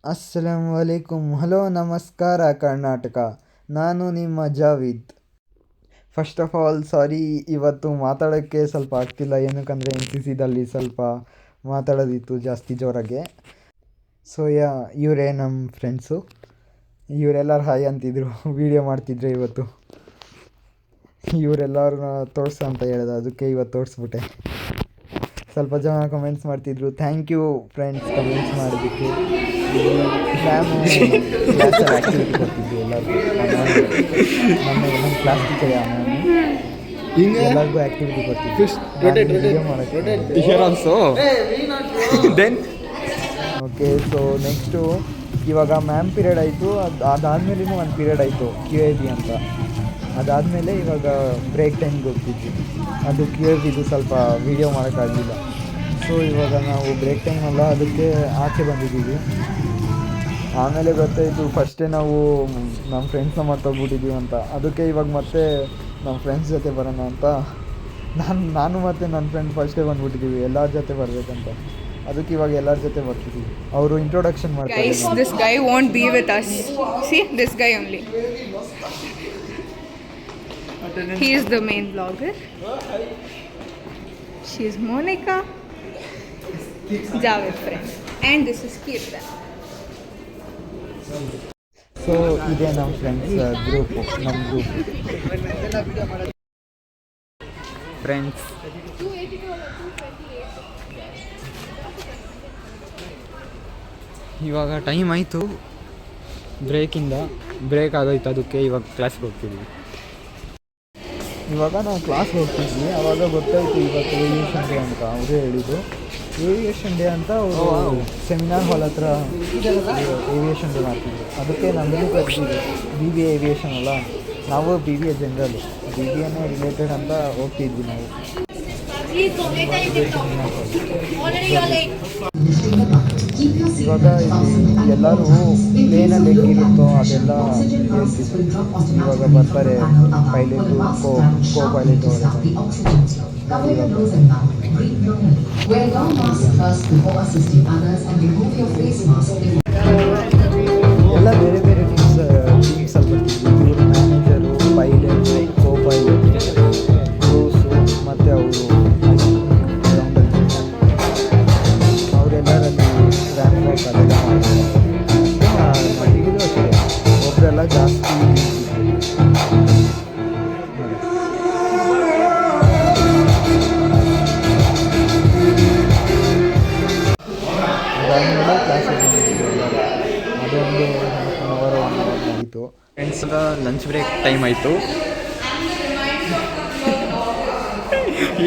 ಅಸ್ಸಲಾಮು ಅಲೈಕುಮ್. Hello ನಮಸ್ಕಾರ ಕರ್ನಾಟಕ. ನಾನು ನಿಮ್ಮ ಜಾವೀದ್. ಫಸ್ಟ್ ಆಫ್ ಆಲ್ ಸಾರಿ, ಇವತ್ತು ಮಾತಾಡೋಕ್ಕೆ ಸ್ವಲ್ಪ ಆಗ್ತಿಲ್ಲ. ಏನಕ್ಕಂದರೆ NCCದಲ್ಲಿ ಸ್ವಲ್ಪ ಮಾತಾಡೋದಿತ್ತು ಜಾಸ್ತಿ ಜೋರಾಗೆ. ಸೊ ಇವರೇ ನಮ್ಮ ಫ್ರೆಂಡ್ಸು. ಇವರೆಲ್ಲರೂ ಹಾಯ್ ಅಂತಿದ್ರು. ವೀಡಿಯೋ ಮಾಡ್ತಿದ್ರು ಇವತ್ತು. ಇವರೆಲ್ಲರನ್ನ ತೋರಿಸು ಅಂತ ಹೇಳಿದೆ, ಅದಕ್ಕೆ ಇವತ್ತು ತೋರಿಸ್ಬಿಟ್ಟೆ. ಸ್ವಲ್ಪ ಜನ ಕಮೆಂಟ್ಸ್ ಮಾಡ್ತಿದ್ರು. ಥ್ಯಾಂಕ್ ಯು ಫ್ರೆಂಡ್ಸ್ ಕಮೆಂಟ್ಸ್ ಮಾಡೋದಕ್ಕೆ. ಮ್ಯಾಮು ಕ್ಲಾಸಲ್ಲಿ ಆ್ಯಕ್ಟಿವಿಟಿ ಕೊಡ್ತಿದ್ವಿ ಎಲ್ಲರಿಗೂ. ನಮ್ಮ ಕ್ಲಾಸ್ ಟೀಚರ್ ಮ್ಯಾಮು ಎಲ್ಲರಿಗೂ ಆ್ಯಕ್ಟಿವಿಟಿ ಕೊಡ್ತಿದ್ವಿ ವಿಡಿಯೋ ಮಾಡೋಕ್ಕೆ. ದೆನ್ ಓಕೆ, ಸೊ ನೆಕ್ಸ್ಟು ಇವಾಗ ಮ್ಯಾಮ್ ಪೀರಿಯಡ್ ಆಯಿತು. ಅದಾದಮೇಲೂ ಒಂದು ಪೀರಿಯಡ್ ಆಯಿತು QAB ಅಂತ. ಅದಾದಮೇಲೆ ಇವಾಗ ಬ್ರೇಕ್ ಟೈಮ್ಗೆ ಹೋಗ್ತಿದ್ವಿ. ಅದು QABದು ಸ್ವಲ್ಪ ವೀಡಿಯೋ ಮಾಡೋಕ್ಕಾಗಲಿಲ್ಲ. ಸೊ ಇವಾಗ ನಾವು ಬ್ರೇಕ್ ಟೈಮಲ್ಲ, ಅದಕ್ಕೆ ಆಚೆ ಬಂದಿದ್ದೀವಿ. ಆಮೇಲೆ ಗೊತ್ತಾಯಿತು ಫಸ್ಟೇ ನಾವು ನಮ್ಮ ಫ್ರೆಂಡ್ಸ್ನ ಮರ್ತೋಗ್ಬಿಟ್ಟಿದ್ದೀವಿ ಅಂತ. ಅದಕ್ಕೆ ಇವಾಗ ಮತ್ತೆ ನಮ್ಮ ಫ್ರೆಂಡ್ಸ್ ಜೊತೆ ಬರೋಣ ಅಂತ ನಾನು ಮತ್ತು ನನ್ನ ಫ್ರೆಂಡ್ ಫಸ್ಟೇ ಬಂದುಬಿಟ್ಟಿದ್ದೀವಿ ಎಲ್ಲರ ಜೊತೆ ಬರಬೇಕಂತ. ಅದಕ್ಕೆ ಇವಾಗ ಎಲ್ಲರ ಜೊತೆ ಬರ್ತಿದ್ದೀವಿ. ಅವರು ಇಂಟ್ರೊಡಕ್ಷನ್ ಮಾಡ್ತಾರೆ. Guys, this guy won't be with us. See, this guy only. He is the main vlogger. She is Monica, Javed friend, and this is Kirtan. So ಇದೇ ನಮ್ಮ ಫ್ರೆಂಡ್ಸ್ ಗ್ರೂಪು, ನಮ್ಮ ಗ್ರೂಪ್ ಫ್ರೆಂಡ್ಸ್. ಇವಾಗ time ಆಯಿತು ಬ್ರೇಕಿಂದ. Break ಆಗೋಯ್ತು, ಅದಕ್ಕೆ ಇವಾಗ ಕ್ಲಾಸ್ಗೆ ಹೋಗ್ತಿದ್ವಿ. ಇವಾಗ ನಾವು ಕ್ಲಾಸ್ಗೆ ಹೋಗ್ತಿದ್ವಿ. ಆವಾಗ ಗೊತ್ತಾಯಿತು ಇವತ್ತು ಏವಿಯೇಷನ್ ಡೇ ಅಂತ. ಅವರೇ ಹೇಳಿದ್ದು ಏವಿಯೇಷನ್ ಡೇ ಅಂತ. ಅವರು ಸೆಮಿನಾರ್ ಹಾಲ್ ಹತ್ರ ಏವಿಯೇಷನ್ ಡೇ ಮಾಡ್ತಿದ್ವಿ. ಅದಕ್ಕೆ ನಮಗೂ ಕರೆದಿದ್ವಿ. BBA ಏವಿಯೇಷನ್ ಅಲ್ಲ, ನಾವು BBA ಜನರಲ್ಲು, BBAನೇ ರಿಲೇಟೆಡ್ ಅಂತ ಹೋಗ್ತಿದ್ವಿ ನಾವು. ಇವಾಗ ಎಲ್ಲರೂ ಪ್ಲೇನಲ್ಲಿ ಹೆಂಗಿರುತ್ತೋ ಅದೆಲ್ಲ ಹೇಳ್ತಿದ್ರು. ಇವಾಗ ಬರ್ತಾರೆ ಪೈಲಟು, ಕೋ ಪೈಲಟ್ ಅವರೆಲ್ಲ. ಎಲ್ಲ ಬೇರೆ ಬೇರೆ ಟೀಮ್ಸಲ್ಲಿ ಬರ್ತಿದ್ವಿ. ಇವರು manager, pilot, co pilot, crews ಮತ್ತು ಅವರು ಅವರೆಲ್ಲರಲ್ಲಿ ರ್ಯಾಂಪ್ ವಾಕ್ ಅದೆಲ್ಲ ಮಾಡ್ತಾರೆ. ಮಟ್ಟಿಗೂ ಅಷ್ಟೇ, ಒಬ್ಬರೆಲ್ಲ ಜಾಸ್ತಿ ಅದಾದಮೇಲೆ ಕ್ಲಾಸಿಗೆ ಬಂದಿದ್ದೀವಿ. ಅದೊಂದು 1 ಅವರ್ ಆಗಿತ್ತು. ಫ್ರೆಂಡ್ಸ್ ಲಂಚ್ ಬ್ರೇಕ್ ಟೈಮ್ ಆಯಿತು.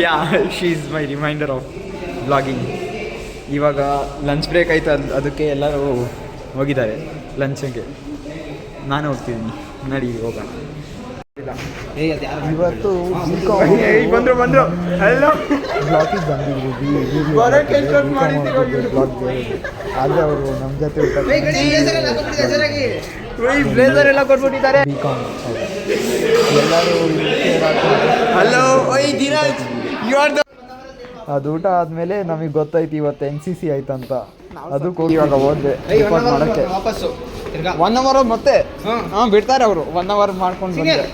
Yeah she is my reminder of blogging. ಇವಾಗ ಲಂಚ್ ಬ್ರೇಕ್ ಆಯಿತು, ಅದಕ್ಕೆ ಎಲ್ಲರೂ ಹೋಗಿದ್ದಾರೆ ಲಂಚಿಗೆ. ನಾನು ಹೋಗ್ತಿದ್ದೀನಿ, ನಡಿ ಹೋಗೋಣ. ಇವತ್ತು ಬಂದರು ಹಲೋ ಬ್ಲಾಗಿಗೆ ಬಂದಿದ್ವಿ. ಬ್ಲಾಗ್ ಆದರೆ ಅವರು ನಮ್ಮ ಜೊತೆ ಬ್ಲೇಸರ್ ಎಲ್ಲ ಕೊಟ್ಬಿಟ್ಟಿದ್ದಾರೆ. BCom ಎಲ್ಲರೂ ಅದು ಊಟ ಆದಮೇಲೆ ನಮಗೆ ಗೊತ್ತಾಯ್ತು ಇವತ್ತು NCC ಆಯ್ತಂತ. ಅದಕ್ಕೆ ಹೋಗಿ ಇವಾಗ ಹೋದ್ವಿ ರಿಪೋರ್ಟ್ ಮಾಡೋಕ್ಕೆ. 1 ಅವರ್ ಮತ್ತೆ ಬಿಡ್ತಾರೆ ಅವರು. 1 ಅವರ್ ಮಾಡ್ಕೊಂಡು ಬಂದರೆ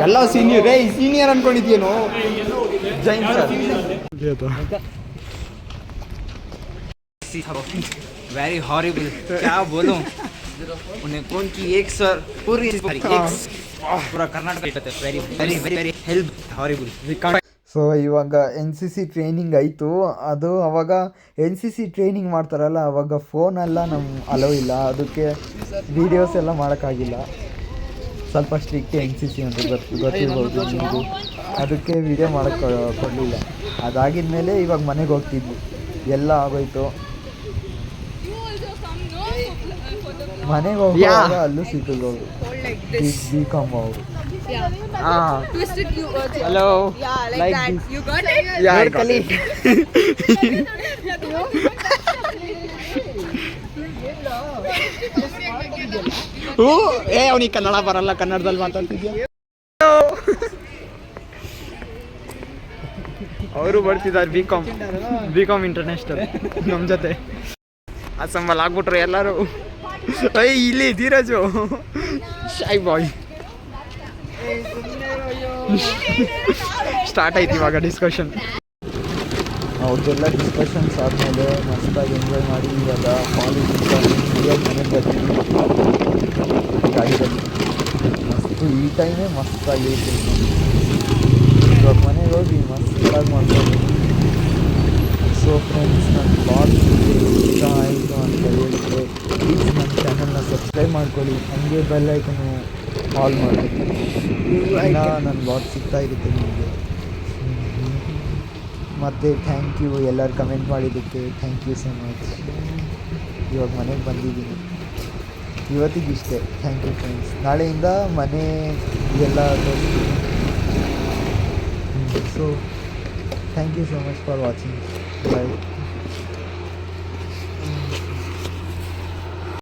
ಎಲ್ಲ ಸೀನಿಯರ್ ಅಂದ್ಕೊಂಡಿದ್ದೀನೋ. ಜೈನ್ ಸರ್ वेरी हॉरिबल, क्या बोलूं उन्हें कौन की एक सर पूरी पूरा Karnataka very very very help horrible. So ಇವಾಗ NCC ಟ್ರೈನಿಂಗ್ ಆಯಿತು. ಅದು ಅವಾಗ NCC ಟ್ರೈನಿಂಗ್ ಮಾಡ್ತಾರಲ್ಲ, ಅವಾಗ ಫೋನೆಲ್ಲ ನಮ್ಮ ಅಲೋ ಇಲ್ಲ. ಅದಕ್ಕೆ ವೀಡಿಯೋಸ್ ಎಲ್ಲ ಮಾಡೋಕ್ಕಾಗಿಲ್ಲ. ಸ್ವಲ್ಪ ಸ್ಟ್ರಿಕ್ಟ್ NCC ಅಂತ ಗೊತ್ತಿರ್ಬೋದು ನಿಮಗೂ. ಅದಕ್ಕೆ ವೀಡಿಯೋ ಮಾಡೋಕ್ಕೆ ಕೊಡಲಿಲ್ಲ. ಅದಾಗಿದ್ಮೇಲೆ ಇವಾಗ ಮನೆಗೆ ಹೋಗ್ತಿದ್ವಿ. ಎಲ್ಲ ಆಗೋಯ್ತು. ಮನೆಗೆ ಹೋಗುವಾಗ ಅಲ್ಲೂ ಸಿಕ್ಕಿದ್ರು ಅವರು BCom ಅವರು. Twisted you. Hello. Yeah, like that. This. You got it? Yeah, I got it. ಅವನಿಗೆ ಕನ್ನಡ ಬರಲ್ಲ, ಕನ್ನಡದಲ್ಲಿ ಮಾತಾಡ್ತಿದ್ಯಾ? ಅವರು ಬರ್ತಿದ್ದಾರೆ BCom ಇಂಟರ್ನ್ಯಾಷನಲ್ ನಮ್ಮ ಜೊತೆ. ಅಸಂಬಲ್ ಆಗ್ಬಿಟ್ರು ಎಲ್ಲರೂ. ಇಲ್ಲಿ ಧೀರಜು ಶೈ ಬಾಯ್. ಸ್ಟಾರ್ಟ್ ಆಯ್ತು ಇವಾಗ ಡಿಸ್ಕಷನ್. ಅವ್ರದ್ದೆಲ್ಲ ಡಿಸ್ಕಷನ್ಸ್ ಆದಮೇಲೆ ಮಸ್ತಾಗಿ ಎಂಜಾಯ್ ಮಾಡಿ ಇವಾಗ ಕಾಲೇಜ್ ಮನೆಗೆ ಬರ್ತೀವಿ ಗಾಡಿಯಲ್ಲಿ. ಮಸ್ತು ಈ ಟೈಮೇ ಮಸ್ತಾಗಿರುತ್ತೆ. ಇವಾಗ ಮನೆಗೆ ಹೋಗಿ ಮಸ್ತಾಗಿ ಮಾಡ್ಬೋದು. ಸೊ ಫ್ರೆಂಡ್ಸ್, ನನ್ನ ಬ್ಲಾಗ್ ಇಷ್ಟ ಆಯಿತು ಅಂತ ಹೇಳಿದ್ರೆ ಪ್ಲೀಸ್ ನನ್ನ ಚಾನಲ್ನ ಸಬ್ಸ್ಕ್ರೈಬ್ ಮಾಡ್ಕೊಳ್ಳಿ, ಹಾಗೆ ಬೆಲ್ ಐಕನ್ನು ಆಲ್ ಮಾಡಿ. ಇನ್ನು ನನ್ನ ಬ್ಲಾಗ್ ಸಿಗ್ತಾ ಇರುತ್ತೆ ನಿಮಗೆ. ಮತ್ತು ಥ್ಯಾಂಕ್ ಯು ಎಲ್ಲರೂ ಕಮೆಂಟ್ ಮಾಡಿದ್ದಕ್ಕೆ, ಥ್ಯಾಂಕ್ ಯು ಸೊ ಮಚ್. ಇವಾಗ ಮನೆಗೆ ಬಂದಿದ್ದೀನಿ, ಇವತ್ತಿಗಿಷ್ಟೇ. Thank you friends. ನಾಳೆಯಿಂದ ಮನೆ ಎಲ್ಲ ತೋರಿಸ್ತೀನಿ. So thank you so much for watching. Bye.